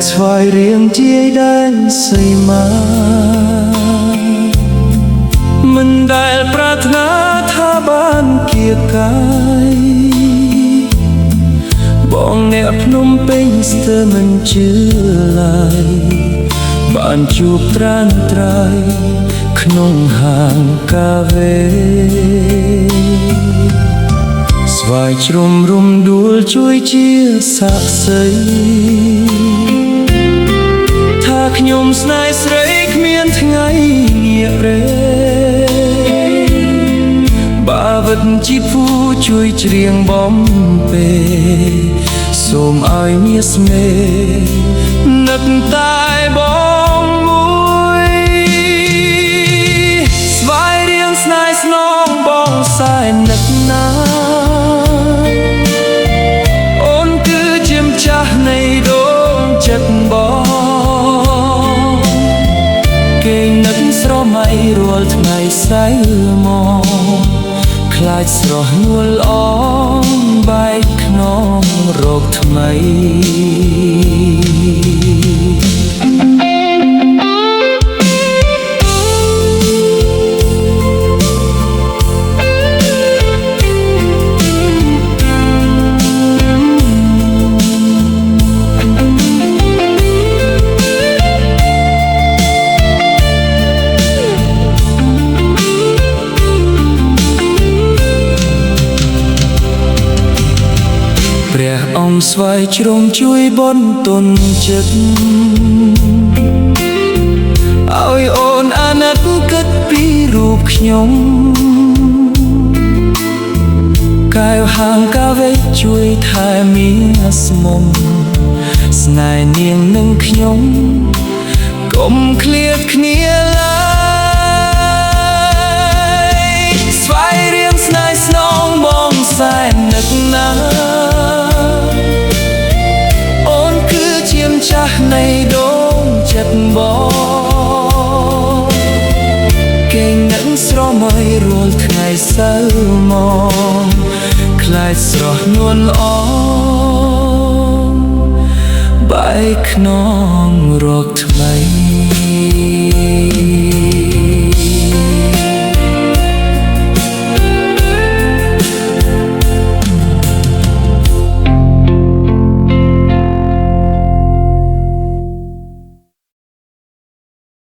ស្វាយរៀងជាយដែលសីមាមិនដែលប្រាថ្នាថាបានគៀកកាយបងអ្នកភ្នំពេញស្ទើរមិនជឿឡើយបានជួបត្រានត្រៃក្នុងហាងកាហ្វេស្វាយជ្រុំរំដួលជួយជាសាក្សីថាខ្ញុំស្នេហ៍ស្រីគ្មានថ្ងៃងាករេបាវិតជីពូជួយច្រៀងបំពេសូមឲ្យមាសស្មេនឹកតែបងមួយស្វាយរៀងស្នេហ៍ស្នងបងសែននឹកណាអូនគឺជាម្ចាស់នៃដួងចិត្តបងគេនឹកស្រមៃរាល់ថ្ងៃសៅមកខ្លាចស្រស់នួលអងបែកខ្នងរោគថ្មីព្រះអង្គស្វែងជ្រងជួយបន្ទន់ចិត្តឲ្យអូនអាណិតគិតពីរូបខ្ញុំកែវហាងកាវេជួយថែមាសមុំស្នេហ៍នាងនឹងខ្ញុំកុំឃ្លាតគ្នាឡើយស្វែងរៀងស្នេហ៍ស្នងបងសែននឹកណាចាស់នៃដួងចិត្តបងគេនឹងស្រមៃរាល់ថ្ងៃសៅមកខ្លាចស្រស់នួនអងបែកខ្នងរក